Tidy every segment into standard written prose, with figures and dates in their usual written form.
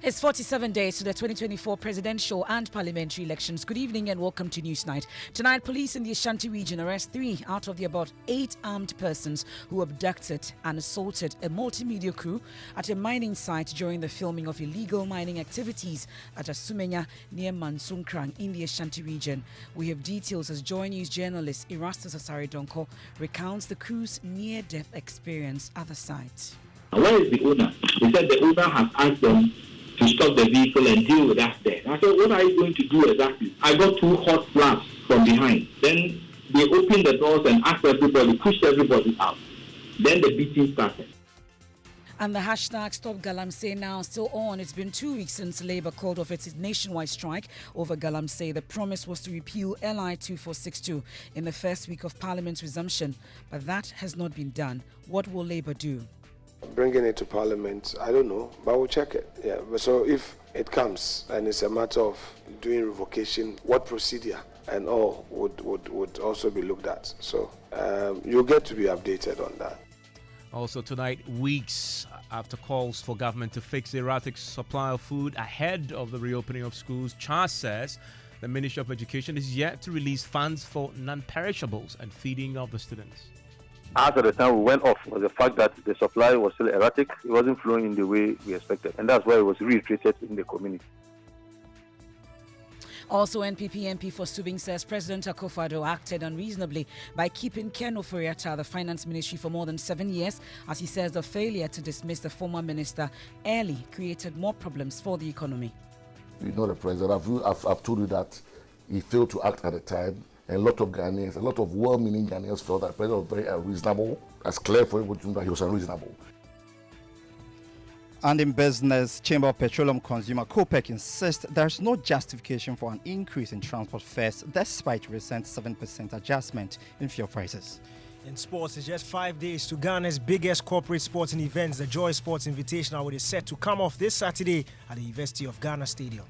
It's 47 days to the 2024 presidential and parliamentary elections. Good evening and welcome to Newsnight. Tonight, police in the Ashanti region arrest 3 out of the about 8 armed persons who abducted and assaulted a multimedia crew at a mining site during the filming of illegal mining activities at Asumenya near Mansunkrang in the Ashanti region. We have details as Joy News journalist Erastus Asare-Donko recounts the crew's near-death experience at the site. Where is the owner? He said the owner has asked them to stop the vehicle and deal with us there. I said, what are you going to do exactly? I got 2 hot slaps from behind. Then they opened the doors and asked everybody, pushed everybody out. Then the beating started. And the hashtag Stop Galamsey now still on. It's been 2 weeks since Labour called off its nationwide strike over Galamsey. The promise was to repeal LI 2462 in the first week of Parliament's resumption. But that has not been done. What will Labour do? Bringing it to Parliament, I don't know, but we'll check it. Yeah. So if it comes and it's a matter of doing revocation, what procedure and all would also be looked at. So you'll get to be updated on that. Also tonight, weeks after calls for government to fix the erratic supply of food ahead of the reopening of schools, Charles says the Ministry of Education is yet to release funds for non-perishables and feeding of the students. After the time we went off was the fact that the supply was still erratic. It wasn't flowing in the way we expected. And that's why it was reiterated in the community. Also, NPP MP for Subing says President Akufo-Addo acted unreasonably by keeping Ken Ofori-Atta the finance ministry for more than 7 years. As he says, the failure to dismiss the former minister early created more problems for the economy. You know the president, I've told you that he failed to act at the time. A lot of Ghanaians, a lot of well-meaning Ghanaians felt that the president was very unreasonable. That's clear for everyone that he was unreasonable. And in business, Chamber of Petroleum Consumer COPEC insists there's no justification for an increase in transport fares despite recent 7% adjustment in fuel prices. In sports, it's just 5 days to Ghana's biggest corporate sporting events. The Joy Sports Invitational, which is set to come off this Saturday at the University of Ghana Stadium.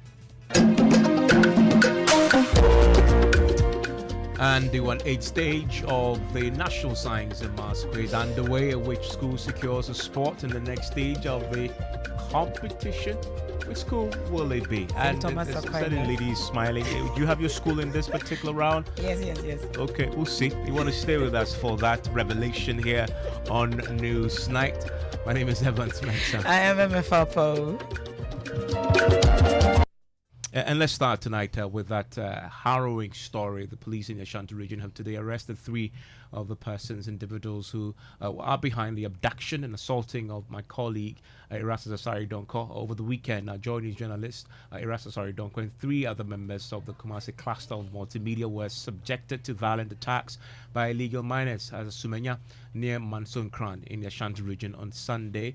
And the 1/8 stage of the National Science and Maths Quiz underway, at which school secures a spot in the next stage of the competition. Which school will it be? And certain ladies smiling. Do you have your school in this particular round? Yes. Okay, we'll see. You want to stay with us for that revelation here on Newsnight. My name is Evan Spencer. I am MFAPO. And let's start tonight with that harrowing story. The police in the Ashanti region have today arrested 3 of the individuals who are behind the abduction and assaulting of my colleague Erastus Asare-Donko over the weekend. Joy News journalist Erastus Asare-Donko and 3 other members of the Kumasi cluster of Multimedia were subjected to violent attacks by illegal miners at Asumenya near Mansunkrang in the Ashanti region on Sunday,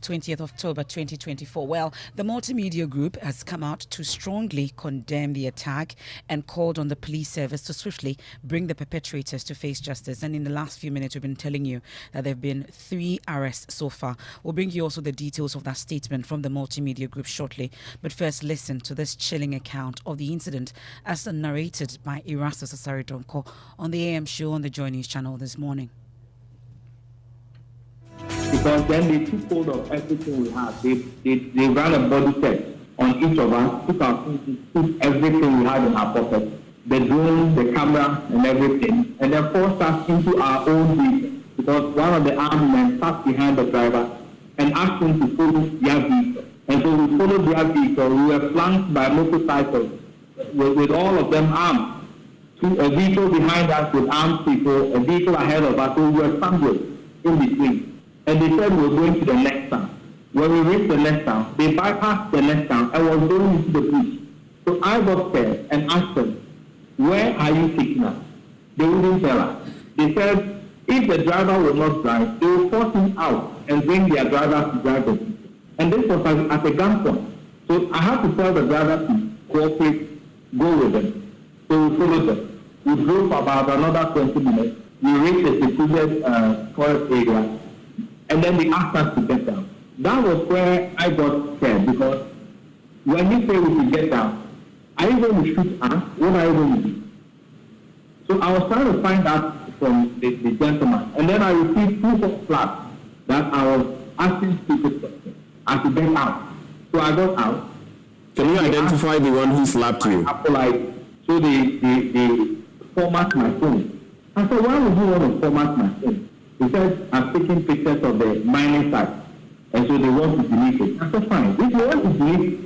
20th October 2024. Well, the Multimedia Group has come out to strongly condemn the attack and called on the police service to swiftly bring the perpetrators to face justice. And in the last few minutes, we've been telling you that there have been 3 arrests so far. We'll bring you also the details of that statement from the Multimedia Group shortly. But first, listen to this chilling account of the incident as narrated by Erastus Asare-Donko on the AM show on the Joy News channel this morning. Because then they took hold of everything we had. They ran a body test on each of us, took everything we had in our pocket, the drone, the camera, and everything, and then forced us into our own vehicle. Because one of the armed men sat behind the driver and asked him to follow their vehicle. And so we followed their vehicle. We were flanked by motorcycles with all of them armed. A vehicle behind us with armed people, a vehicle ahead of us, so we were sandwiched in between. And they said we were going to the next town. When we reached the next town, they bypassed the next town and was going into the bush. So I got scared and asked them, where are you taking us? They wouldn't tell us. They said, if the driver will not drive, they will force him out and bring their driver to drive the vehicle. And this was at a gunpoint. So I had to tell the driver to cooperate, go with them. So we followed them. We drove for about another 20 minutes. We reached a secluded forest area. And then they asked us to get down. That was where I got scared, because when you say we should get down, are you going to shoot us? What are you going to do? So I was trying to find out from the gentleman. And then I received 2 slaps that I was asking stupid questions. I should get out. So I got out. Can you identify the one who slapped you? So they format my phone. I said, why would you want to format my phone? He said, I'm taking pictures of the mining site. And so they want to delete it. I said, fine. If you want to delete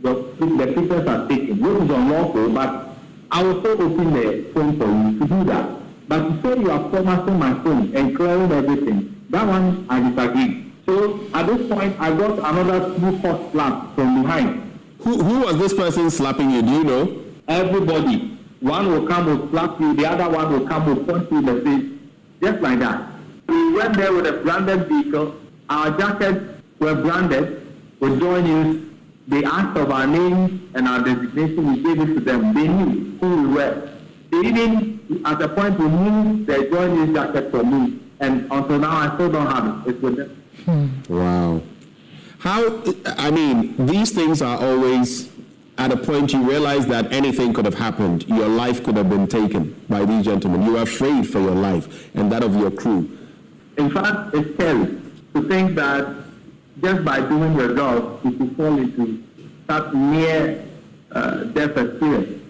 the pictures are taken, which is unlawful, but I will still open the phone for you to do that. But to say you are formatting my phone and clearing everything, that one I disagree. So at this point, I got another 2 hot slaps from behind. Who was this person slapping you? Do you know? Everybody. One will come with slap you, the other one will come with punch you in the face, just like that. We went there with a branded vehicle. Our jackets were branded with joy news. They asked of our names and our designation. We gave it to them. They knew who we were. They even, at a point, removed their joy news jacket from me. And until now, I still don't have it. It's with them. Wow. These things are always at a point you realize that anything could have happened. Your life could have been taken by these gentlemen. You are afraid for your life and that of your crew. In fact, it's scary to think that just by doing your job, you could fall into that near death experience.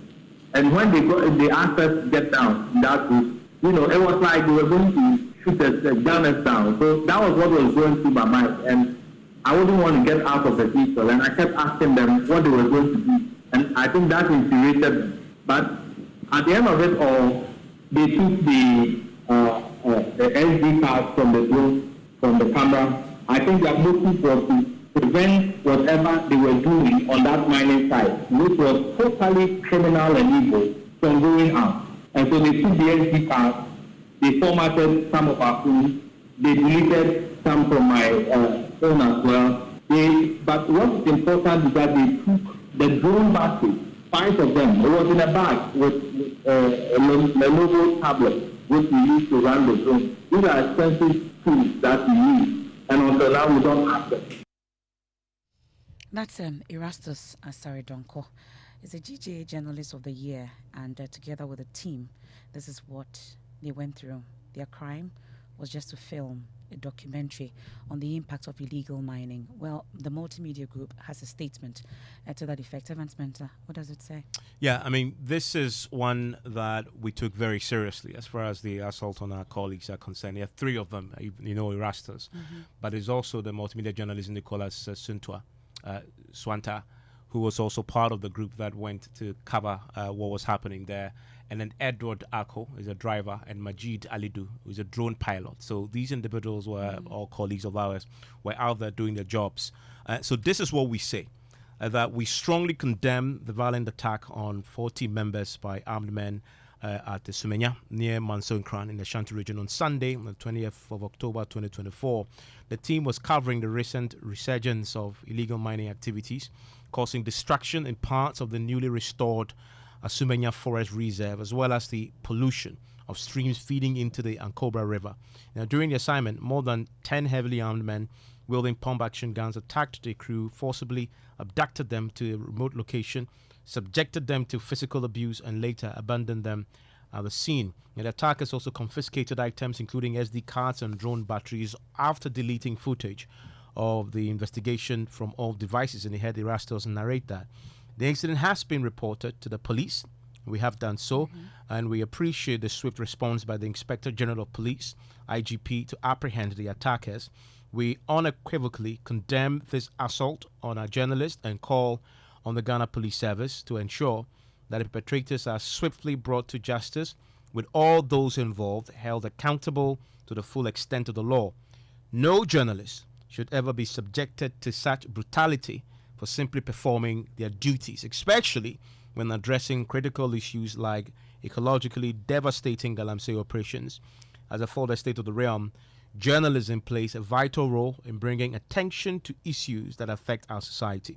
And when they asked us to get down in that group, it was like they were going to shoot us, gun us down. So that was what was going through my mind. And I wouldn't want to get out of the vehicle. And I kept asking them what they were going to do. And I think that infuriated them. But at the end of it all, they took the SD card from the drone, from the camera. I think their motive was to prevent whatever they were doing on that mining site, which was totally criminal and evil, from going out. And so they took the SD card, they formatted some of our phones, they deleted some from my phone as well. But what is important is that they took the drone battery, 5 of them. It was in a bag with a Lenovo tablet, which we use to run the drone. These are expensive tools that we use, and until now we don't have them. That's Erastus Asaridonko. He's a GJA Journalist of the Year, and together with a team, this is what they went through. Their crime was just to film a documentary on the impact of illegal mining. Well, the Multimedia Group has a statement to that effect. Evan Spencer, what does it say? Yeah, this is one that we took very seriously as far as the assault on our colleagues are concerned. There are 3 of them, Erastus, but there's also the multimedia journalist Nicholas Swanta, who was also part of the group that went to cover what was happening there. And then Edward Ako is a driver, and Majid Alidu, who is a drone pilot. So these individuals were all colleagues of ours, were out there doing their jobs. So this is what we say, that we strongly condemn the violent attack on 40 members by armed men at the Sumenya near Mansonkran in the Ashanti region on Sunday, on the 20th of October 2024. The team was covering the recent resurgence of illegal mining activities, causing destruction in parts of the newly restored Sumenya Forest Reserve, as well as the pollution of streams feeding into the Ankobra River. Now, during the assignment, more than 10 heavily armed men wielding pump-action guns attacked the crew, forcibly abducted them to a remote location, subjected them to physical abuse, and later abandoned them at the scene. And the attackers also confiscated items, including SD cards and drone batteries, after deleting footage of the investigation from all devices. And they had Erastus narrate that. The incident has been reported to the police. We have done so, and we appreciate the swift response by the Inspector General of Police, IGP, to apprehend the attackers. We unequivocally condemn this assault on our journalists and call on the Ghana Police Service to ensure that the perpetrators are swiftly brought to justice, with all those involved held accountable to the full extent of the law. No journalist should ever be subjected to such brutality for simply performing their duties, especially when addressing critical issues like ecologically devastating galamsey operations. As a further state of the realm, journalism plays a vital role in bringing attention to issues that affect our society.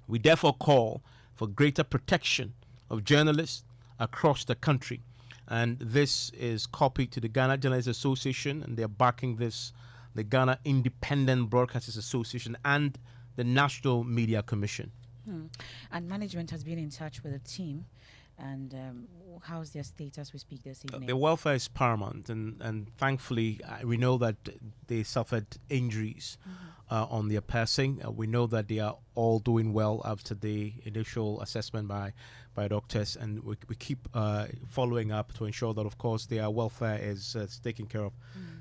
We therefore call for greater protection of journalists across the country. And this is copied to the Ghana Journalists Association, and they're backing this, the Ghana Independent Broadcasters Association, and the National Media Commission. And management has been in touch with the team And how's their status we speak this evening? Their welfare is paramount, and thankfully we know that they suffered injuries on their passing. We know that they are all doing well after the initial assessment by doctors, and we keep following up to ensure that, of course, their welfare is taken care of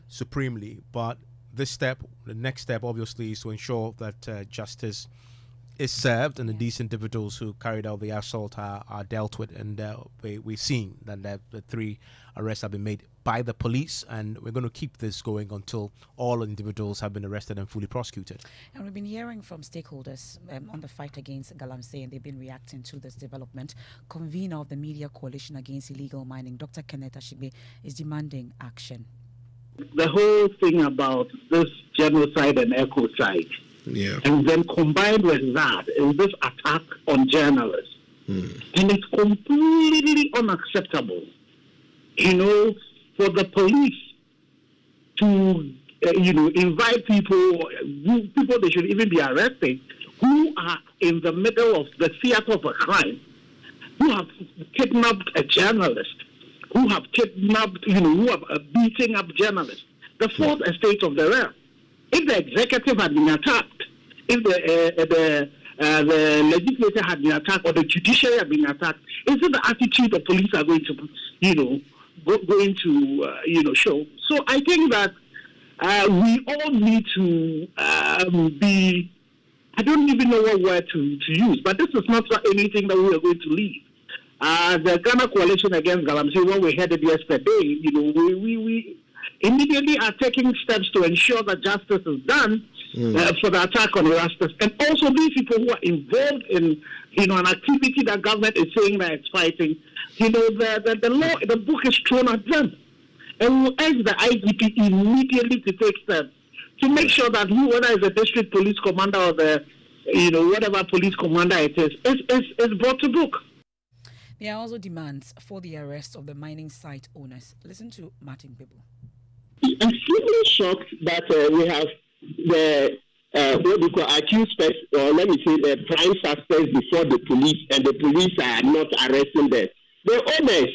supremely. But the next step, obviously, is to ensure that justice is served and these individuals who carried out the assault are dealt with. And we've seen that the 3 arrests have been made by the police, and we're going to keep this going until all individuals have been arrested and fully prosecuted. And we've been hearing from stakeholders on the fight against Galamsey, and they've been reacting to this development. Convener of the Media Coalition Against Illegal Mining, Dr. Kenneth Ashigbe, is demanding action. The whole thing about this genocide and ecocide, and then combined with that is this attack on journalists. And it's completely unacceptable, for the police to, invite people they should even be arrested, who are in the middle of the theater of a crime, who have kidnapped a journalist, who have kidnapped, who have beating up journalists. The fourth estate of the realm. If the executive had been attacked, if the legislature had been attacked, or the judiciary had been attacked, is it the attitude the police are going to, show? So I think that we all need to be. I don't even know what word to use, but this is not anything that we are going to leave. The Ghana Coalition Against Galamsey, when we had it yesterday, we immediately are taking steps to ensure that justice is done for the attack on Erastus. And also these people who are involved in, an activity that government is saying that it's fighting, the law, the book is thrown at them. And we urge the IGP immediately to take steps to make sure that whether it's the district police commander or the, whatever police commander it is brought to book. There are also demands for the arrest of the mining site owners. Listen to Martin Bibu. I'm extremely shocked that we have the what we call accused person, or let me say the prime suspects before the police, and the police are not arresting them. The owners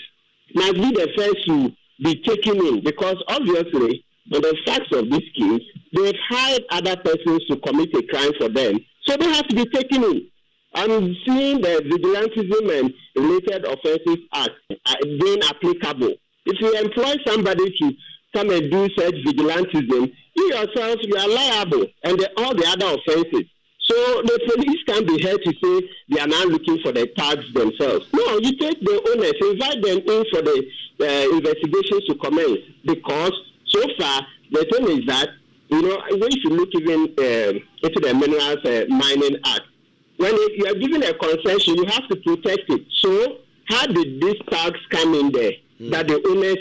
must be the first to be taken in, because obviously, on the facts of this case, they've hired other persons to commit a crime for them, so they have to be taken in. I'm seeing the Vigilantism and Related Offences Act being applicable. If you employ somebody to come and do such vigilantism, you yourself, you are liable, and all the other offences. So the police can't be held to say they are now looking for the tags themselves. No, you take the owners, invite them in for the investigations to commence, because so far the thing is that, when you look even into the Minerals Mining Act, when you are given a concession, you have to protect it. So how did these tags come in there? That the owners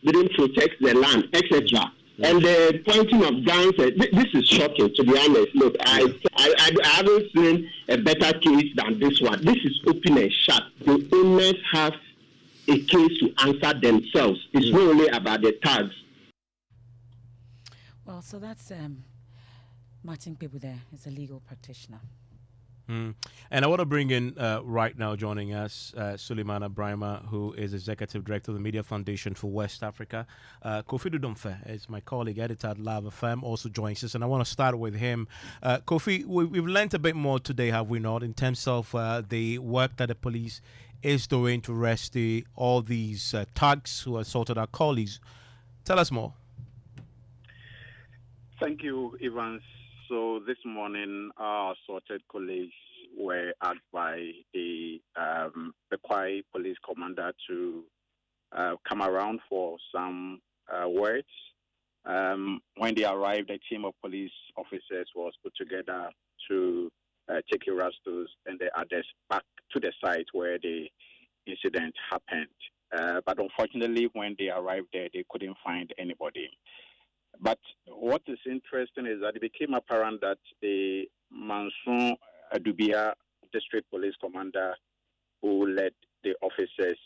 didn't protect the land, etc. And the pointing of guns, this is shocking, to be honest. Look, I haven't seen a better case than this one. This is open and shut. The owners have a case to answer themselves. It's not only about the tags. Well, so that's Martin Pibu there. He's a legal practitioner. And I want to bring in right now, joining us, Suleimana Brahima, who is Executive Director of the Media Foundation for West Africa. Kofi Dudomfe is my colleague, editor at Lava FM, also joins us. And I want to start with him. Kofi, we've learned a bit more today, have we not, in terms of the work that the police is doing to arrest all these thugs who assaulted our colleagues. Tell us more. Thank you, Evans. So this morning, our assaulted colleagues were asked by the Bekwai police commander to come around for some words. When they arrived, a team of police officers was put together to take Erastus and the others back to the site where the incident happened. But unfortunately, when they arrived there, they couldn't find anybody. But what is interesting is that it became apparent that the Mansour Adubia district police commander who led the officers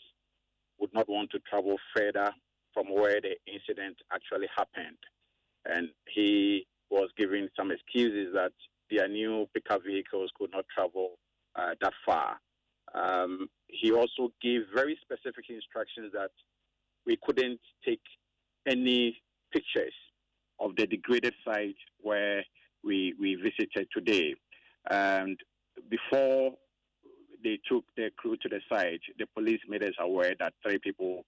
would not want to travel further from where the incident actually happened. And he was giving some excuses that their new pickup vehicles could not travel that far. He also gave very specific instructions that we couldn't take any pictures of the degraded site where we visited today. And before they took their crew to the site, the police made us aware that 3 people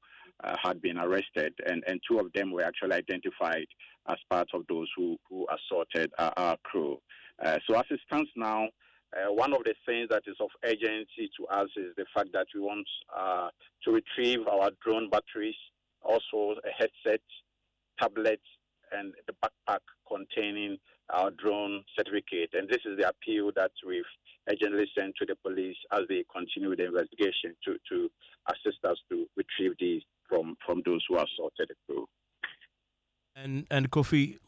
had been arrested, and 2 of them were actually identified as part of those who assaulted our crew. So as it stands now, one of the things that is of urgency to us is the fact that we want to retrieve our drone batteries, also a headset, tablets, and the backpack containing our drone certificate. And this is the appeal that we've urgently sent to the police as they continue the investigation to assist us to retrieve these from those who assaulted the crew. And Kofi,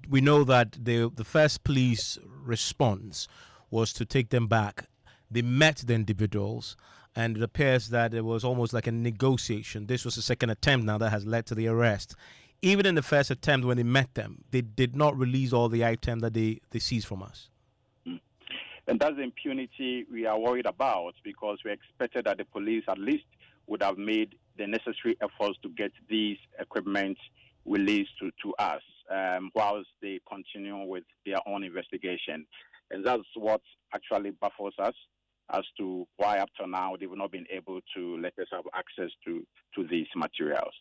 we know that the first police response was to take them back. They met the individuals, and it appears that it was almost like a negotiation. This was the second attempt now that has led to the arrest. Even in the first attempt when they met them, they did not release all the items that they seized from us. And that's the impunity we are worried about, because we expected that the police at least would have made the necessary efforts to get these equipment released to us whilst they continue with their own investigation. And that's what actually baffles us as to why up to now they've not been able to let us have access to these materials.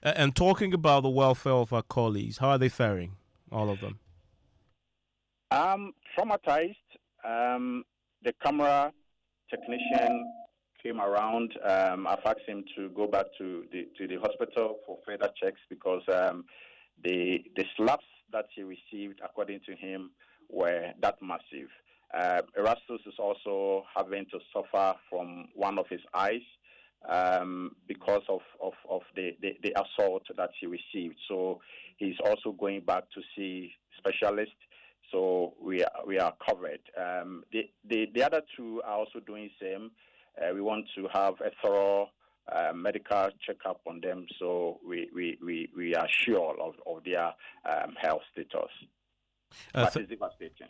And talking about the welfare of our colleagues, how are they faring, all of them? Traumatized. The camera technician came around. I've asked him to go back to the hospital for further checks, because the slaps that he received, according to him, were that massive. Erastus is also having to suffer from one of his eyes because of the assault that he received. So he's also going back to see specialists. So we are covered. The other 2 are also doing same. We want to have a thorough medical checkup on them, so we are sure of their health status. That is devastating.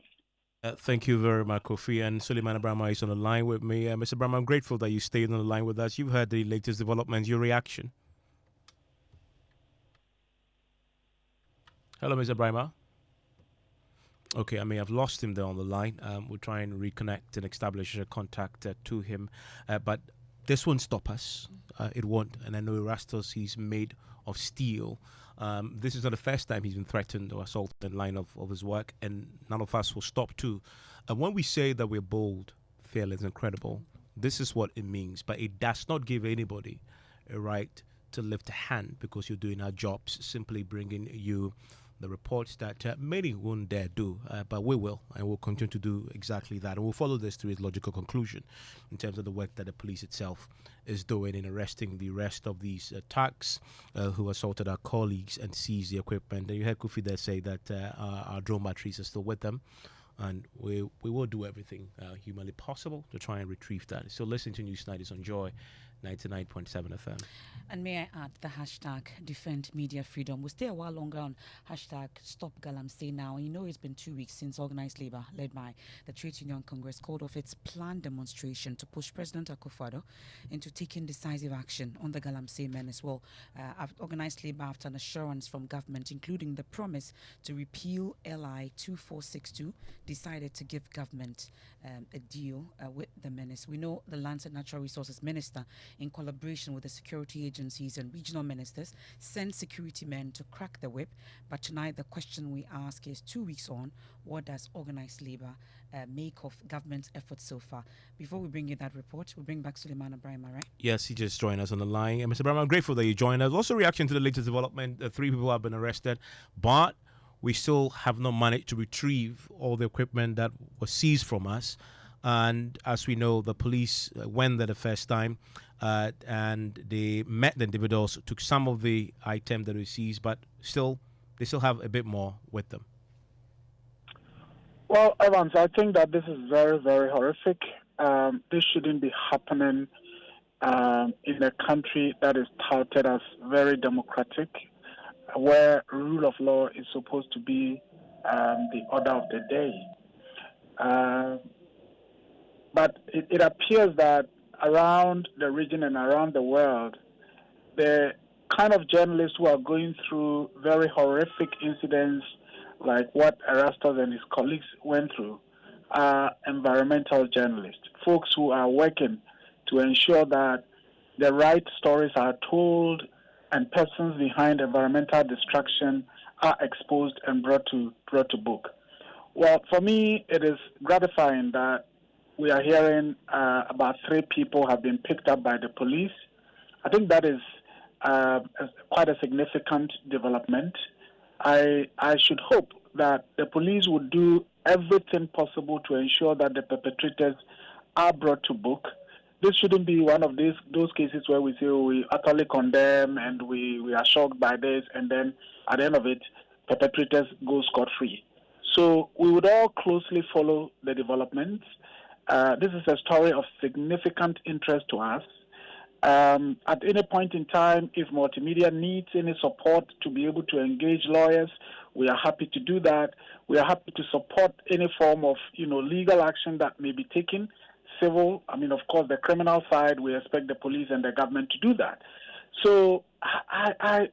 Thank you very much, Kofi. And Suleiman Abraham is on the line with me. Mr. Abraham, I'm grateful that you stayed on the line with us. You've heard the latest developments. Your reaction? Hello, Mr. Abraham. Okay, I may have lost him there on the line. We'll try and reconnect and establish a contact to him. But this won't stop us. It won't. And I know Erastus, he's made of steel. This is not the first time he's been threatened or assaulted in line of his work, and none of us will stop too. And when we say that we're bold, fearless, and credible, this is what it means. But it does not give anybody a right to lift a hand because you're doing our jobs, simply bringing you the reports that many won't dare do, but we will, and we'll continue to do exactly that. And we'll follow this to its logical conclusion in terms of the work that the police itself is doing in arresting the rest of these thugs who assaulted our colleagues and seized the equipment. And you heard Kofi there say that our drone batteries are still with them, and we will do everything humanly possible to try and retrieve that. So listen to Newsnight is on Joy 99.7 FM. And may I add the hashtag Defend Media Freedom. We'll stay a while longer on hashtag Stop Galamsey now. You know, it's been 2 weeks since organized labor led by the Trade Union Congress called off its planned demonstration to push President Akufo-Addo into taking decisive action on the Galamsey men as well. Organized labor, after an assurance from government, including the promise to repeal LI 2462, decided to give government a deal with the menace. We know the Lands and Natural Resources Minister, in collaboration with the security agencies and regional ministers, sent security men to crack the whip. But tonight the question we ask is, 2 weeks on, what does organized labor make of government's efforts so far? Before we bring you that report, we'll bring back Suleiman Abraham, right? Yes, he just joined us on the line. Mr. Abraham, I'm grateful that you joined us. Also, reaction to the latest development, 3 people have been arrested, but we still have not managed to retrieve all the equipment that was seized from us. And as we know, the police went there the first time and they met the individuals, took some of the items that we seized, but they still have a bit more with them. Well, Evans, I think that this is very, very horrific. This shouldn't be happening in a country that is touted as very democratic, where rule of law is supposed to be the order of the day. But it appears that around the region and around the world, the kind of journalists who are going through very horrific incidents like what Erastus and his colleagues went through are environmental journalists, folks who are working to ensure that the right stories are told and persons behind environmental destruction are exposed and brought to book. Well, for me, it is gratifying that we are hearing about 3 people have been picked up by the police. I think that is quite a significant development. I should hope that the police would do everything possible to ensure that the perpetrators are brought to book. This shouldn't be one of those cases where we say we utterly condemn and we are shocked by this, and then at the end of it, perpetrators go scot-free. So we would all closely follow the developments. This is a story of significant interest to us. At any point in time, if Multimedia needs any support to be able to engage lawyers, we are happy to do that. We are happy to support any form of, legal action that may be taken. Civil, of course, the criminal side, we expect the police and the government to do that. So I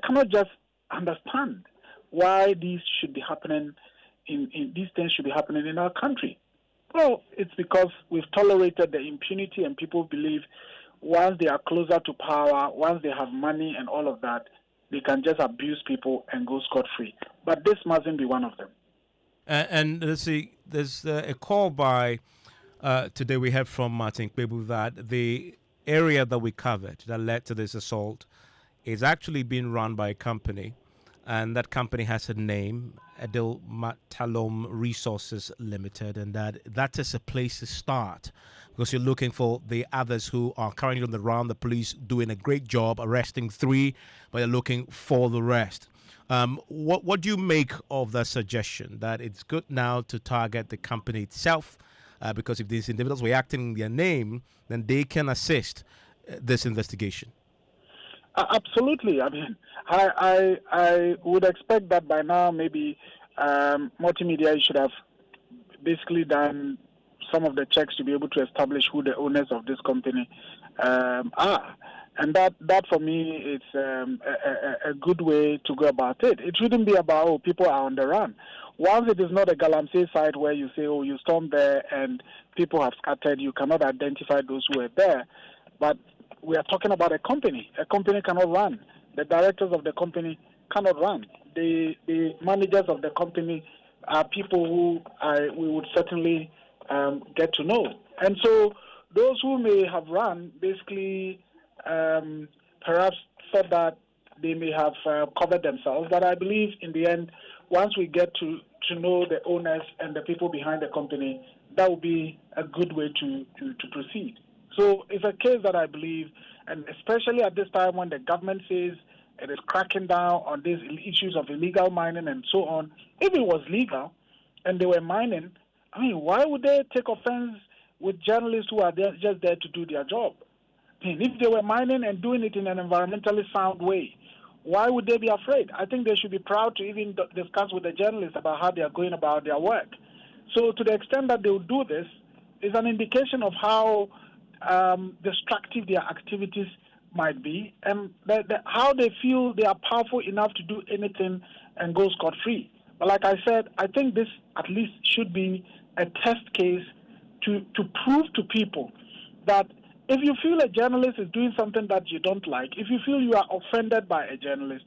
cannot just understand why these should be happening these things should be happening in our country. Well, it's because we've tolerated the impunity, and people believe once they are closer to power, once they have money and all of that, they can just abuse people and go scot-free. But this mustn't be one of them. And let's see, there's a call by today we heard from Martin Kpebu that the area that we covered that led to this assault is actually being run by a company, and that company has a name, Adil Matalom Resources Limited, and that is a place to start because you're looking for the others who are currently on the run. The police doing a great job arresting 3, but they're looking for the rest. What do you make of that suggestion that it's good now to target the company itself? Because if these individuals were acting in their name, then they can assist this investigation. Absolutely. I would expect that by now maybe Multimedia should have basically done some of the checks to be able to establish who the owners of this company are. And that for me is a good way to go about it. It shouldn't be about, people are on the run. Once it is not a Galamsey site where you say, you stormed there and people have scattered, you cannot identify those who were there. But we are talking about a company. A company cannot run. The directors of the company cannot run. The managers of the company are people who we would certainly get to know. And so those who may have run basically perhaps thought that they may have covered themselves. But I believe in the end, once we get to know the owners and the people behind the company, that would be a good way to proceed. So it's a case that I believe, and especially at this time when the government says it is cracking down on these issues of illegal mining and so on. If it was legal and they were mining, why would they take offense with journalists who are just there to do their job? If they were mining and doing it in an environmentally sound way, why would they be afraid? I think they should be proud to even discuss with the journalists about how they are going about their work. So to the extent that they will do this is an indication of how destructive their activities might be, and how they feel they are powerful enough to do anything and go scot-free. But like I said, I think this at least should be a test case to prove to people that if you feel a journalist is doing something that you don't like, if you feel you are offended by a journalist,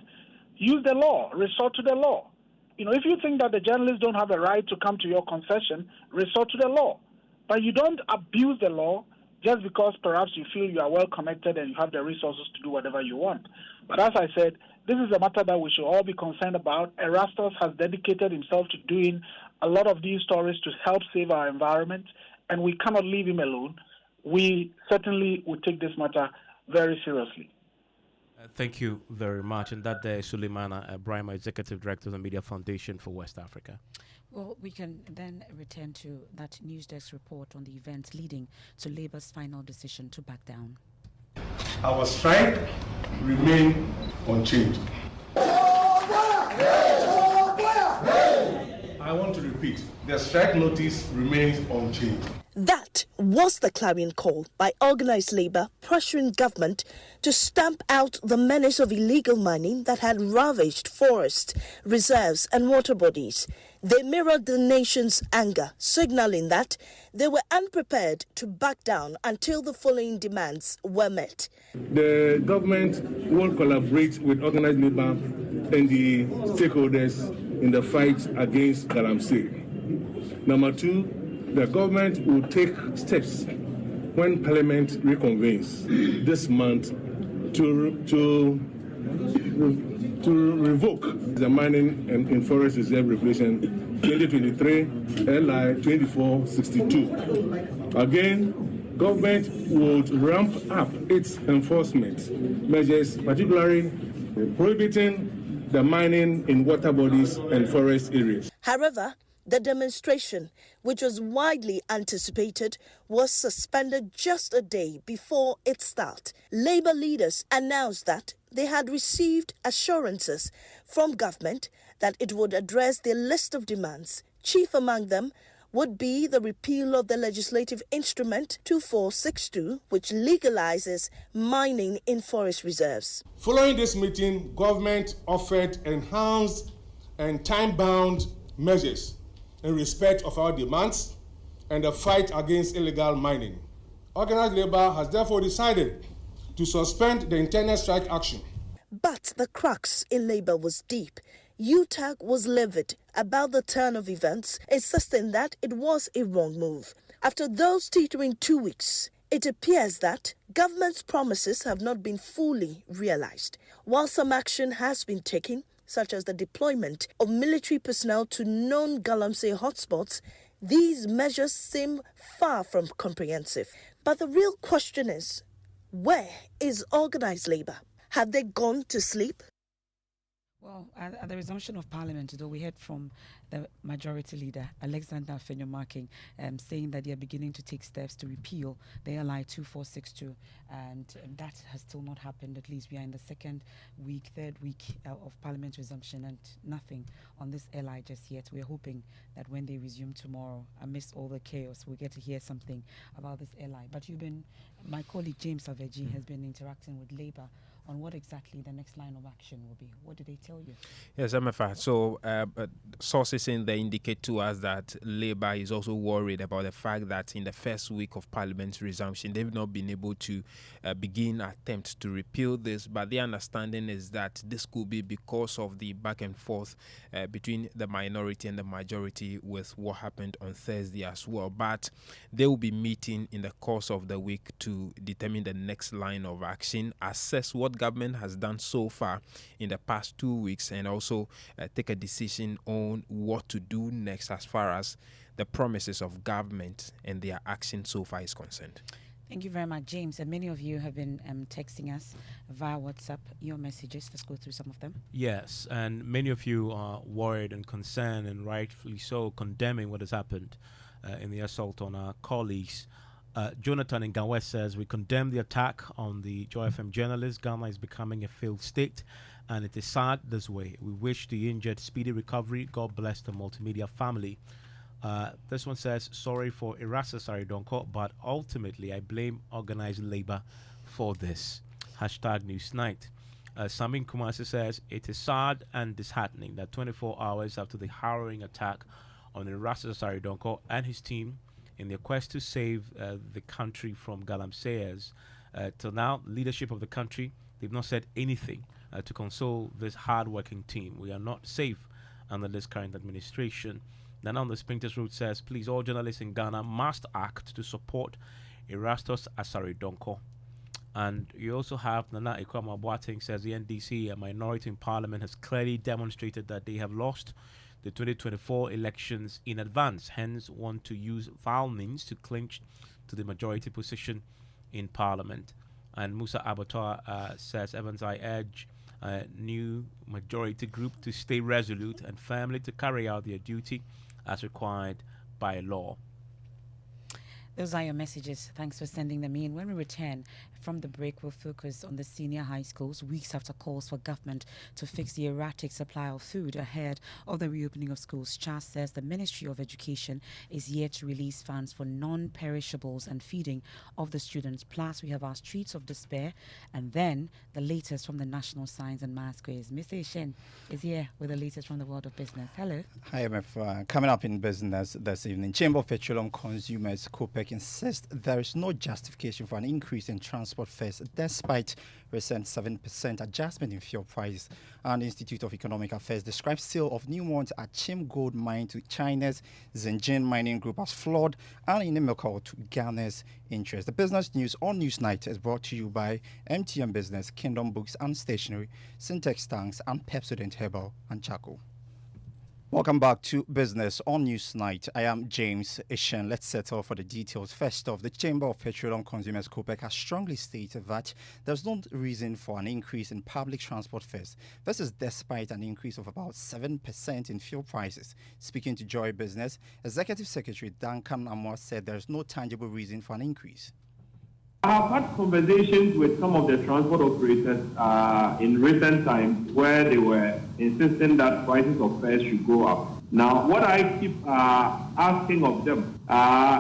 use the law, resort to the law. If you think that the journalists don't have a right to come to your concession, resort to the law. But you don't abuse the law just because perhaps you feel you are well connected and you have the resources to do whatever you want. But as I said, this is a matter that we should all be concerned about. Erastus has dedicated himself to doing a lot of these stories to help save our environment, and we cannot leave him alone. We certainly would take this matter very seriously. Thank you very much. And that there is Suleimana Brahima, Executive Director of the Media Foundation for West Africa. Well, we can then return to that news desk report on the events leading to Labour's final decision to back down. Our strike remains unchanged. I want to repeat, the strike notice remains unchanged. That was the clarion call by organised labour pressuring government to stamp out the menace of illegal mining that had ravaged forests, reserves and water bodies. They mirrored the nation's anger, signalling that they were unprepared to back down until the following demands were met. The government will collaborate with organised labour and the stakeholders in the fight against galamsey. Number two, the government will take steps when Parliament reconvenes this month to revoke the Mining and in Forest Reserve Regulation 2023 LI 2462. Again, government would ramp up its enforcement measures, particularly prohibiting the mining in water bodies and forest areas. However, the demonstration, which was widely anticipated, was suspended just a day before its start. Labour leaders announced that they had received assurances from government that it would address their list of demands. Chief among them would be the repeal of the legislative instrument 2462, which legalizes mining in forest reserves. Following this meeting, government offered enhanced and time-bound measures in respect of our demands and the fight against illegal mining. Organised labour has therefore decided to suspend the internal strike action. But the crux in labour was deep. UTAG was livid about the turn of events, insisting that it was a wrong move. After those teetering 2 weeks, it appears that government's promises have not been fully realised. While some action has been taken, such as the deployment of military personnel to known galamsey hotspots, these measures seem far from comprehensive. But the real question is, where is organised labour? Have they gone to sleep? Well, at the resumption of Parliament, though, we heard from the Majority Leader, Alexander Afenyo-Marking, saying that they are beginning to take steps to repeal the LI 2462, and that has still not happened. At least we are in the third week of Parliament resumption, and nothing on this LI just yet. We're hoping that when they resume tomorrow, amidst all the chaos, we'll get to hear something about this LI. But my colleague James Aveji has been interacting with Labour on what exactly the next line of action will be. What did they tell you? Yes, MFA. So sources in there indicate to us that Labour is also worried about the fact that in the first week of Parliament's resumption, they've not been able to begin attempts to repeal this, but the understanding is that this could be because of the back and forth between the minority and the majority with what happened on Thursday as well. But they will be meeting in the course of the week to determine the next line of action, assess what government has done so far in the past 2 weeks, and also take a decision on what to do next as far as the promises of government and their action so far is concerned. Thank you very much, James. And many of you have been texting us via WhatsApp your messages. Let's go through some of them. Yes, and many of you are worried and concerned, and rightfully so, condemning what has happened in the assault on our colleagues. Jonathan in Ganwe says, we condemn the attack on the Joy FM journalist. Ghana is becoming a failed state, and it is sad this way. We wish the injured speedy recovery. God bless the Multimedia family. This one says, sorry for Erastus Aridonko, but ultimately I blame organized labor for this. #Newsnight. Samin Kumasi says, it is sad and disheartening that 24 hours after the harrowing attack on Erastus Aridonko and his team in their quest to save the country from galamseyers, till now, leadership of the country, they've not said anything to console this hard-working team. We are not safe under this current administration. Then on the Sprinters Road says, please, all journalists in Ghana must act to support Erastus Asaridonko. And you also have Nana Ikwama Boateng says the NDC, a minority in parliament, has clearly demonstrated that they have lost the 2024 elections in advance, hence want to use foul means to clinch to the majority position in parliament. And Musa Abatar says, Evans, I urge a new majority group to stay resolute and firmly to carry out their duty as required by law. Those are your messages. Thanks for sending them in. When we return from the break, we'll focus on the senior high schools weeks after calls for government to fix the erratic supply of food ahead of the reopening of schools. Charles says the Ministry of Education is yet to release funds for non-perishables and feeding of the students. Plus, we have our streets of despair and then the latest from the National Science and Maths Quiz. Mr. Ishen is here with the latest from the world of business. Hello. Hi, MF. Coming up in business this evening, Chamber of Petroleum Consumers, COPEC, insists there is no justification for an increase in transport fares despite recent 7% adjustment in fuel prices. And the Institute of Economic Affairs describes sale of Newmont's Achim gold mine to China's Xinjiang mining group as flawed and inimical to Ghana's interest. The business news on Newsnight is brought to you by MTN Business, Kingdom Books and Stationery, Syntex Tanks, and Pepsodent Herbal and Charcoal. Welcome back to Business on Newsnight. I am James Ishen. Let's settle for the details. First off, the Chamber of Petroleum Consumers COPEC has strongly stated that there's no reason for an increase in public transport fares. This is despite an increase of about 7% in fuel prices. Speaking to Joy Business, Executive Secretary Duncan Amwa said there's no tangible reason for an increase. I have had conversations with some of the transport operators in recent times where they were insisting that prices of fares should go up. Now, what I keep asking of them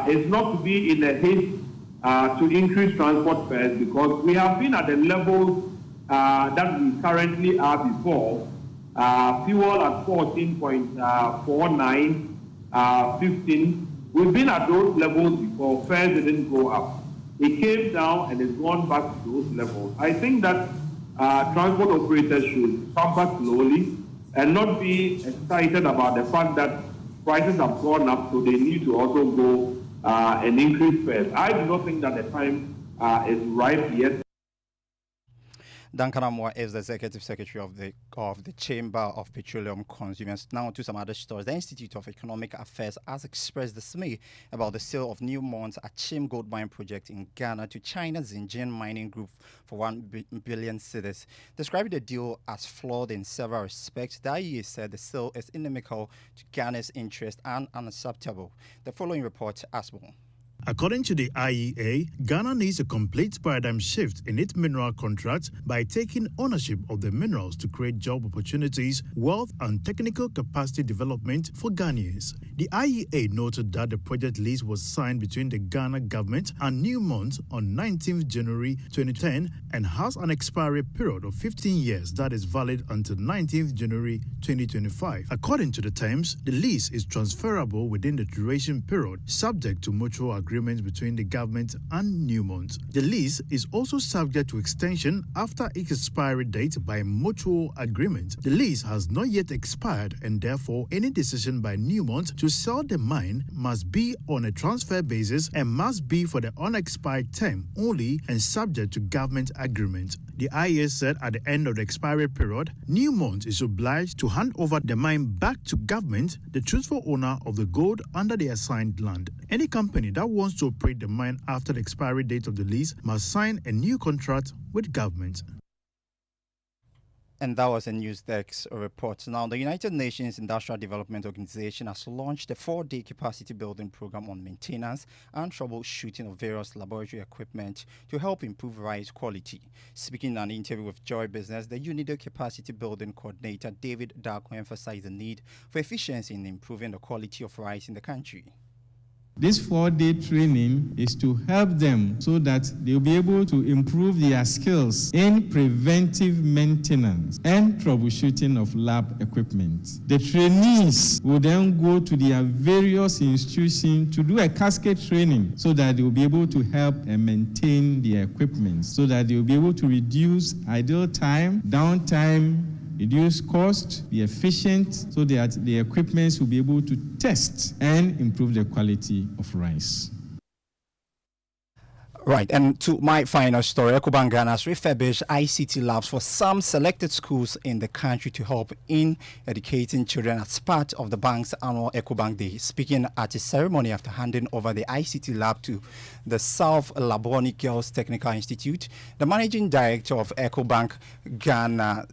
is not to be in a haste to increase transport fares, because we have been at the levels that we currently are before. Fuel at 14.49, 15. We've been at those levels before. Fares didn't go up. It came down and it's gone back to those levels. I think that transport operators should suffer slowly and not be excited about the fact that prices have gone up, so they need to also go and increase fares. I do not think that the time is ripe yet. Duncan Amwa is the Executive Secretary of the Chamber of Petroleum Consumers. Now to some other stories. The Institute of Economic Affairs has expressed dismay about the sale of Newmont's Achim gold mine project in Ghana to China's Xinjiang mining group for 1 billion cedis. Describing the deal as flawed in several respects, the IEA said the sale is inimical to Ghana's interest and unacceptable. The following report as well. According to the IEA, Ghana needs a complete paradigm shift in its mineral contracts by taking ownership of the minerals to create job opportunities, wealth, and technical capacity development for Ghanaians. The IEA noted that the project lease was signed between the Ghana government and Newmont on 19th January 2010 and has an expiry period of 15 years that is valid until 19th January 2025. According to the terms, the lease is transferable within the duration period, subject to mutual agreements between the government and Newmont. The lease is also subject to extension after its expiry date by mutual agreement. The lease has not yet expired, and therefore any decision by Newmont to sell the mine must be on a transfer basis and must be for the unexpired term only and subject to government agreement. The IEA said at the end of the expiry period, Newmont is obliged to hand over the mine back to government, the truthful owner of the gold under the assigned land. Any company that wants to operate the mine after the expiry date of the lease must sign a new contract with government. And that was a Newsdesk report. Now, the United Nations Industrial Development Organization has launched a 4-day capacity building program on maintenance and troubleshooting of various laboratory equipment to help improve rice quality. Speaking in an interview with Joy Business, the UNIDO capacity building coordinator David Darko emphasized the need for efficiency in improving the quality of rice in the country. This 4-day training is to help them so that they'll be able to improve their skills in preventive maintenance and troubleshooting of lab equipment. The trainees will then go to their various institutions to do a cascade training so that they'll be able to help and maintain the equipment, so that they'll be able to reduce idle time, downtime, reduce cost, be efficient, so that the equipment will be able to test and improve the quality of rice. Right, and to my final story, Ecobank Ghana has refurbished ICT labs for some selected schools in the country to help in educating children as part of the bank's annual Ecobank Day. Speaking at a ceremony after handing over the ICT lab to the South Laboni Girls Technical Institute, the managing director of Ecobank Ghana,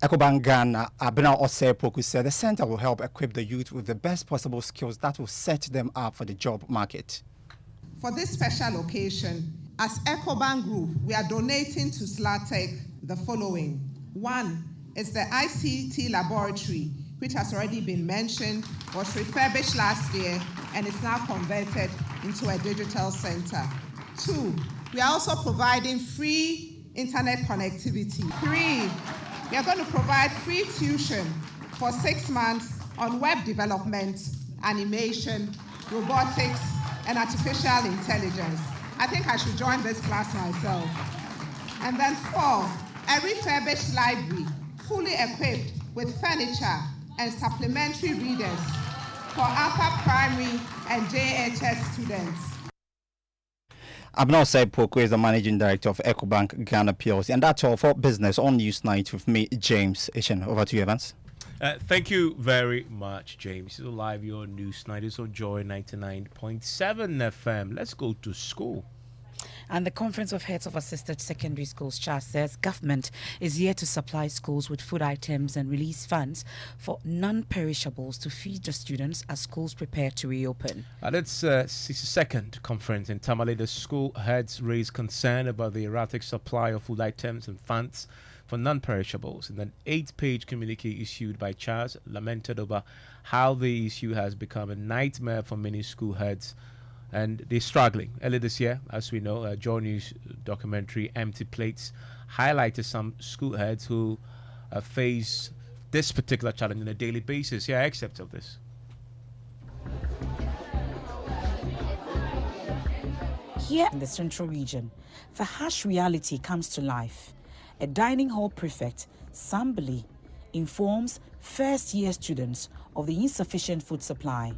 EcoBank Ghana, Abena Osei-Poku said the center will help equip the youth with the best possible skills that will set them up for the job market. For this special occasion, as EcoBank Group, we are donating to SLATEC the following. One is the ICT laboratory, which has already been mentioned, was refurbished last year and is now converted into a digital center. Two, we are also providing free internet connectivity. Three, we are going to provide free tuition for 6 months on web development, animation, robotics, and artificial intelligence. I think I should join this class myself. And then 4, a refurbished library, fully equipped with furniture and supplementary readers for upper primary and JHS students. Abena Osei-Poku is the Managing Director of EcoBank Ghana PLC. And that's all for business on News Night with me, James Ishin. Over to you, Evans. Thank you very much, James. This is live your News Night. It's on Joy 99.7 FM. Let's go to school. And the Conference of Heads of Assisted Secondary Schools, CHAS, says government is here to supply schools with food items and release funds for non-perishables to feed the students as schools prepare to reopen. At its 62nd conference in Tamale, the school heads raised concern about the erratic supply of food items and funds for non-perishables. In an 8-page communique issued by CHAS, lamented over how the issue has become a nightmare for many school heads, and they're struggling. Earlier this year, as we know, a Joy News documentary, Empty Plates, highlighted some school heads who face this particular challenge on a daily basis. Yeah, except of this. Here in the central region, the harsh reality comes to life. A dining hall prefect, Sambali, informs first-year students of the insufficient food supply.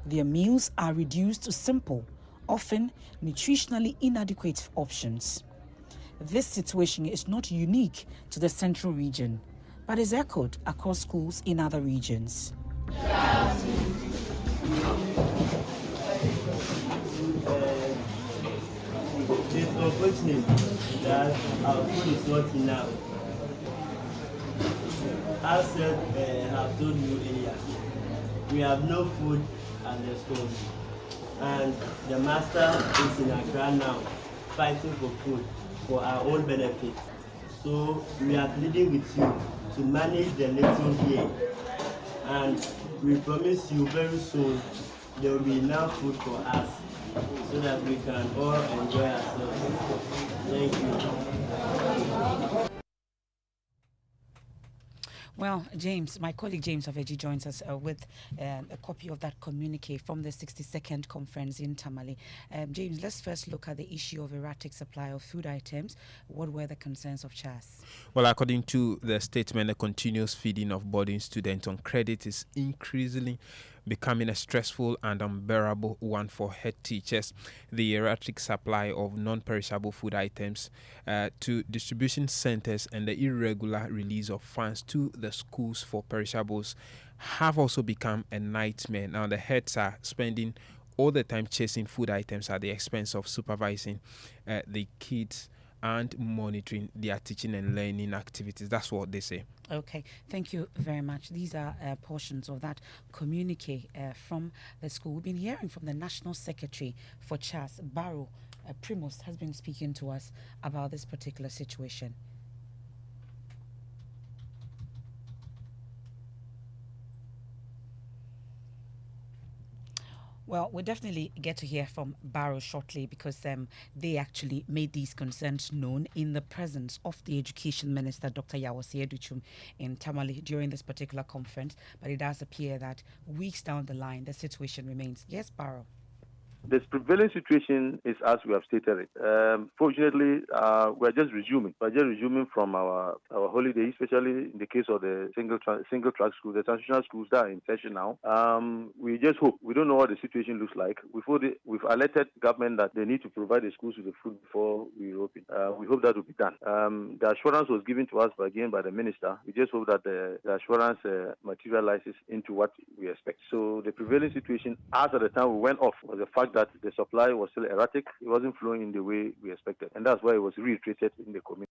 Their meals are reduced to simple, often nutritionally inadequate options. This situation is not unique to the central region, but is echoed across schools in other regions. It's unfortunate that our food is not enough. As I have told you earlier, we have no food at the schools, and the master is in Accra now, fighting for food for our own benefit. So we are pleading with you to manage the little here, and we promise you very soon there will be enough food for us, so that we can all enjoy ourselves. Thank you. Well, James, my colleague James Aveji joins us with a copy of that communique from the 62nd conference in Tamale. James, let's first look at the issue of erratic supply of food items. What were the concerns of CHAS? Well, according to the statement, the continuous feeding of boarding students on credit is increasingly becoming a stressful and unbearable one for head teachers. The erratic supply of non-perishable food items to distribution centers and the irregular release of funds to the schools for perishables have also become a nightmare. Now, the heads are spending all the time chasing food items at the expense of supervising the kids and monitoring their teaching and learning activities. That's what they say. Okay, thank you very much. These are portions of that communique from the school. We've been hearing from the National Secretary for CHAS, Barrow Primus, has been speaking to us about this particular situation. Well, we'll definitely get to hear from Barrow shortly, because they actually made these concerns known in the presence of the Education Minister, Dr. Yawase Aduchum, in Tamale during this particular conference. But it does appear that weeks down the line, the situation remains. Yes, Barrow. The prevailing situation is as we have stated it. Fortunately, we're just resuming. We're just resuming from our holiday, especially in the case of the single track schools, the transitional schools that are in session now. We just hope. We don't know what the situation looks like. We've alerted government that they need to provide the schools with the food before we reopen. We hope that will be done. The assurance was given to us by the minister. We just hope that the assurance materializes into what we expect. So the prevailing situation, as at the time we went off, was the fact that the supply was still erratic. It wasn't flowing in the way we expected, and that's why it was reiterated in the community.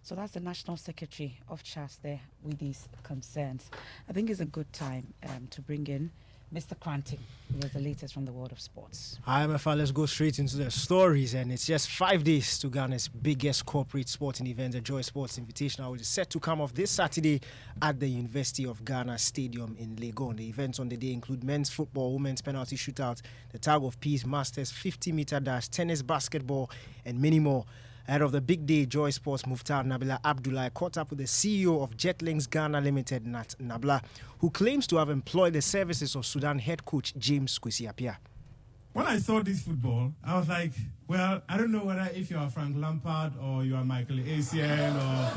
So that's the National Secretary of CHAS there with these concerns. I think it's a good time to bring in Mr. Cranting, who has the latest from the world of sports. Hi, MFA. Let's go straight into the stories. And it's just 5 days to Ghana's biggest corporate sporting event, the Joy Sports Invitational, which is set to come off this Saturday at the University of Ghana Stadium in Legon. The events on the day include men's football, women's penalty shootout, the tag of peace, masters, 50-meter dash, tennis, basketball, and many more. Ahead of the big day, Joy Sports Muftar Nabila Abdullah caught up with the CEO of Jetlinks Ghana Limited, Nat Nabla, who claims to have employed the services of Sudan head coach James Kwesi-Appiah. When I saw this football, I was like, well, I don't know whether if you are Frank Lampard or you are Michael Essien or...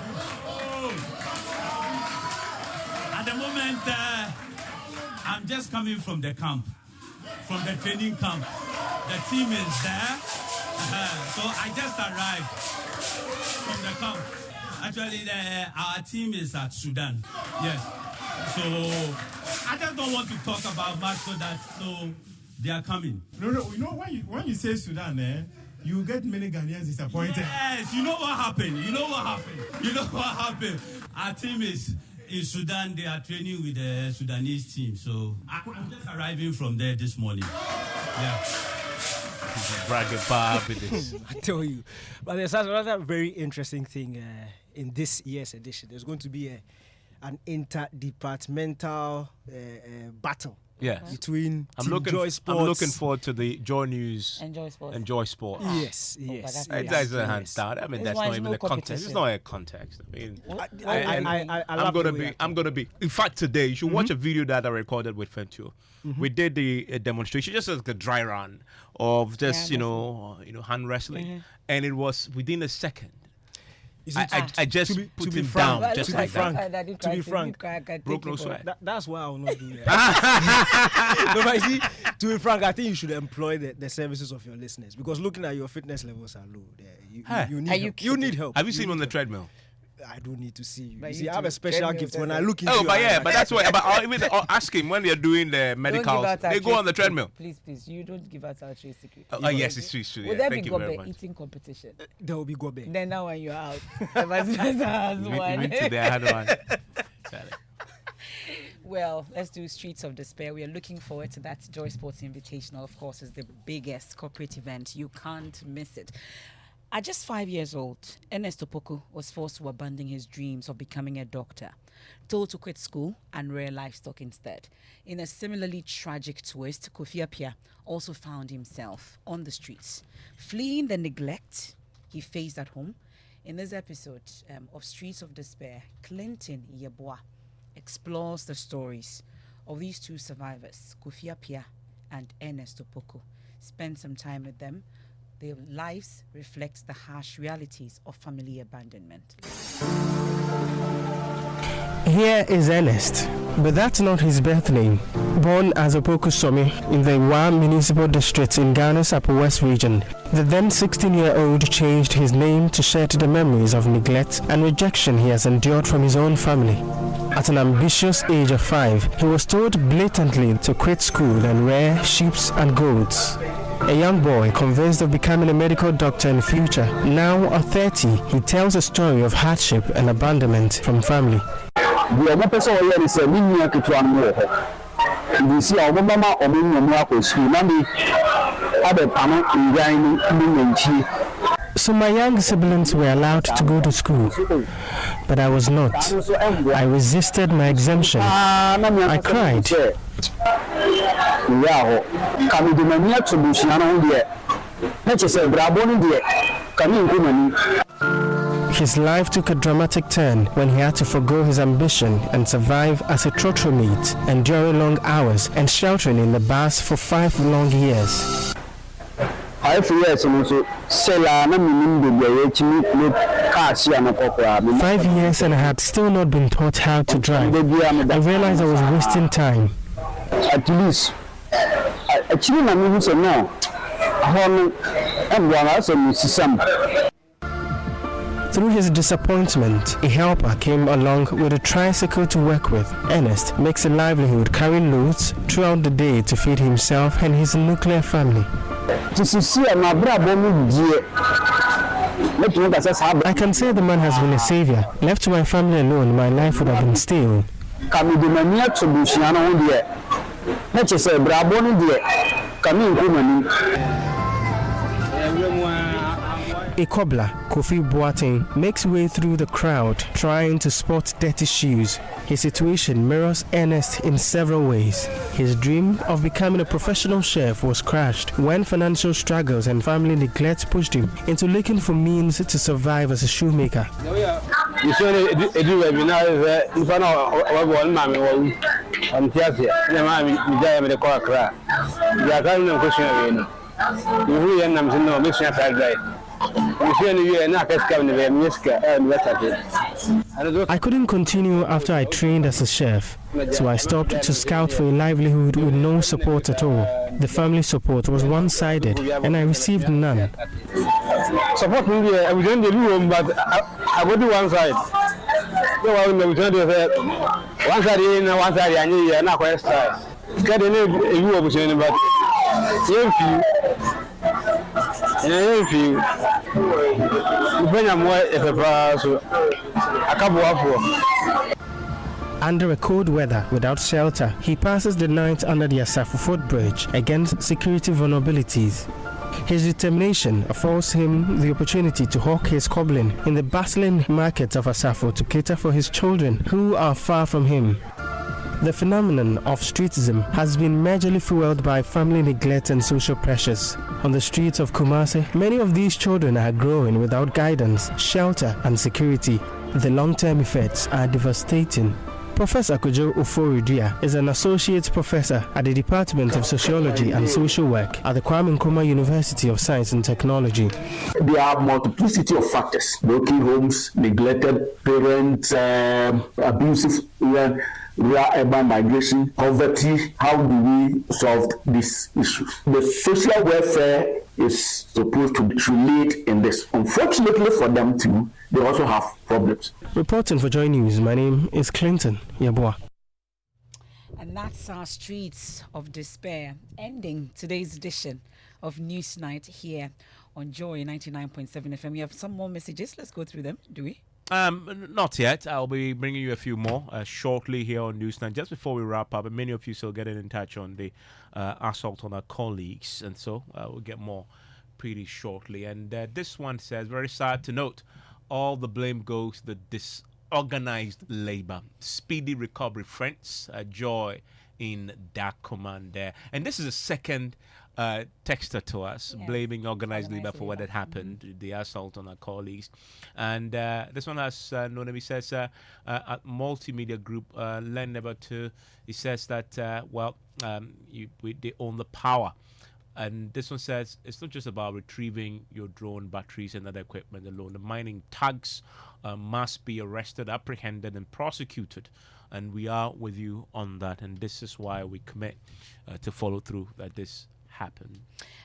At the moment, I'm just coming from the camp, from the training camp. The team is there. So I just arrived from the camp. Actually, our team is at Sudan. Yes. So I just don't want to talk about much so they are coming. No. You know when you say Sudan, you get many Ghanaians disappointed. Yes. You know what happened. Our team is in Sudan. They are training with the Sudanese team. So I'm just arriving from there this morning. Yeah. Bragging bar I tell you. But there's another very interesting thing in this year's edition. There's going to be an interdepartmental battle between Joy Sports. I'm looking forward to the Joy News and Joy Sports. Yes. That's a hands down. I mean, that's not even a context. It's not a context. I mean, I'm gonna be. In fact, today you should watch a video that I recorded with Fentio. We did the demonstration, just like a dry run of just hand wrestling, and it was within a second. I just put him down, just like that. To be frank, broke no sweat. That's why I will not do that. No, but you see, to be frank, I think you should employ the services of your listeners, because looking at your fitness levels are low. You need help. Have you seen him on the treadmill? I don't need to see you. You see, I have a special gift when I look into but that's why. But even ask him when they're doing the medicals. They go on the treadmill. Please, you don't give us our trade secret. Yes, it's true. Will there be gobe eating competition? There will be gobe. Then now when you're out, one. Well, let's do Streets of Despair. We are looking forward to that. Joy Sports Invitational, of course, is the biggest corporate event. You can't miss it. At just 5 years old, Ernest Opoku was forced to abandon his dreams of becoming a doctor, told to quit school and rear livestock instead. In a similarly tragic twist, Akufo-Addo also found himself on the streets, fleeing the neglect he faced at home. In this episode of Streets of Despair, Clinton Yeboah explores the stories of these two survivors, Akufo-Addo and Ernest Opoku. Spend some time with them. Their lives reflect the harsh realities of family abandonment. Here is Ernest, but that's not his birth name. Born as Opoku Somi in the Wa Municipal District in Ghana's Upper West region, the then 16-year-old changed his name to shed the memories of neglect and rejection he has endured from his own family. At an ambitious age of 5, he was told blatantly to quit school and rear sheep and goats. A young boy convinced of becoming a medical doctor in the future. Now at 30, he tells a story of hardship and abandonment from family. So my young siblings were allowed to go to school, but I was not. I resisted my exemption. I cried. His life took a dramatic turn when he had to forgo his ambition and survive as a trotro mate, enduring long hours and sheltering in the bars for 5 long years. 5 years 5 years and I had still not been taught how to drive. I realized I was wasting time. At least, actually, now. Through his disappointment, a helper came along with a tricycle to work with. Ernest makes a livelihood carrying loads throughout the day to feed himself and his nuclear family. To see my brother, I can say the man has been a savior. Left to my family alone, my life would have been stale. A cobbler, Kofi Boateng, makes way through the crowd trying to spot dirty shoes. His situation mirrors Ernest in several ways. His dream of becoming a professional chef was crushed when financial struggles and family neglect pushed him into looking for means to survive as a shoemaker. I couldn't continue after I trained as a chef, so I stopped to scout for a livelihood with no support at all. The family support was one-sided and I received none. Support me, I was in the room, but I would do one side. One side in, one side, I need not quite style. Get a new opportunity, but and I feel when I'm Under a cold weather without shelter, he passes the night under the Asafo Bridge against security vulnerabilities. His determination affords him the opportunity to hawk his cobbling in the bustling markets of Asafo to cater for his children who are far from him. The phenomenon of streetism has been majorly fueled by family neglect and social pressures. On the streets of Kumasi, many of these children are growing without guidance, shelter, and security. The long-term effects are devastating. Professor Ofori-Atta is an associate professor at the Department of Sociology and Social Work at the Kwame Nkrumah University of Science and Technology. There are multiplicity of factors: broken homes, neglected parents, abusive urban migration, poverty. How do we solve these issues? The social welfare is supposed to relate in this. Unfortunately for them too, they also have problems. Reporting for Joy News, my name is Clinton Yabua. And that's our Streets of Despair, ending today's edition of Newsnight here on Joy 99.7 FM. We have some more messages. Let's go through them, do we? Not yet. I'll be bringing you a few more shortly here on Newsnight. Just before we wrap up, and many of you still getting in touch on the assault on our colleagues, and so we'll get more pretty shortly. And this one says, very sad to note, all the blame goes to the disorganized labor. Speedy recovery, friends. Joy in that command there. And this is a second texter to us, blaming organized labor for what had happened, the assault on our colleagues. And this one has Nonemi says, at Multimedia Group, Learn Never To, he says that, they own the power. And this one says, it's not just about retrieving your drone batteries and other equipment alone. The mining thugs must be arrested, apprehended, and prosecuted. And we are with you on that. And this is why we commit to follow through that this happen.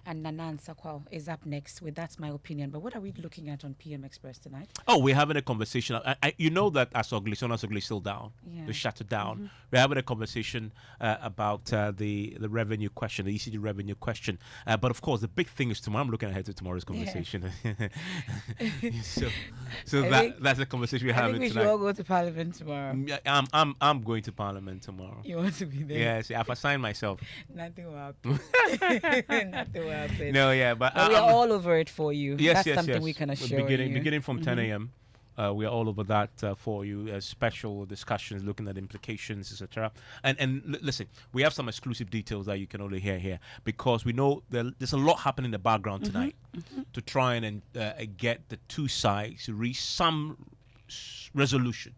And Nanan Sakwao is up next with That's My Opinion. But what are we looking at on PM Express tonight? Oh, we're having a conversation. You know that Asogli is still down. Yeah. They shut it down. Mm-hmm. We're having a conversation about the revenue question, the ECD revenue question. But of course, the big thing is tomorrow. I'm looking ahead to tomorrow's conversation. Yeah. so that's the conversation we're having tonight. I think we should all go to Parliament tomorrow. I'm going to Parliament tomorrow. You want to be there? Yes, I've assigned myself. Nothing will happen. Nothing will happen. No, yeah, but we are all over it for you. Yes, That's something we can assure you. Beginning from 10 a.m. We are all over that for you. Special discussions looking at implications, etc. And listen, we have some exclusive details that you can only hear here because we know there's a lot happening in the background tonight to try and get the two sides to reach some resolution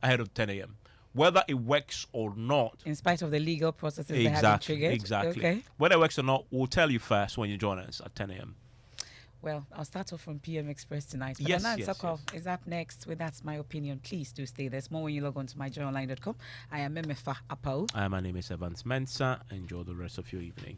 ahead of 10 a.m. Whether it works or not. In spite of the legal processes that have been triggered. Exactly. Okay. Whether it works or not, we'll tell you first when you join us at 10 a.m. Well, I'll start off from PM Express tonight. But yes. is up next with That's My Opinion. Please do stay. There's more when you log on to myjoyonline.com. I am Memefa Apau. My name is Evans Mensah. Enjoy the rest of your evening.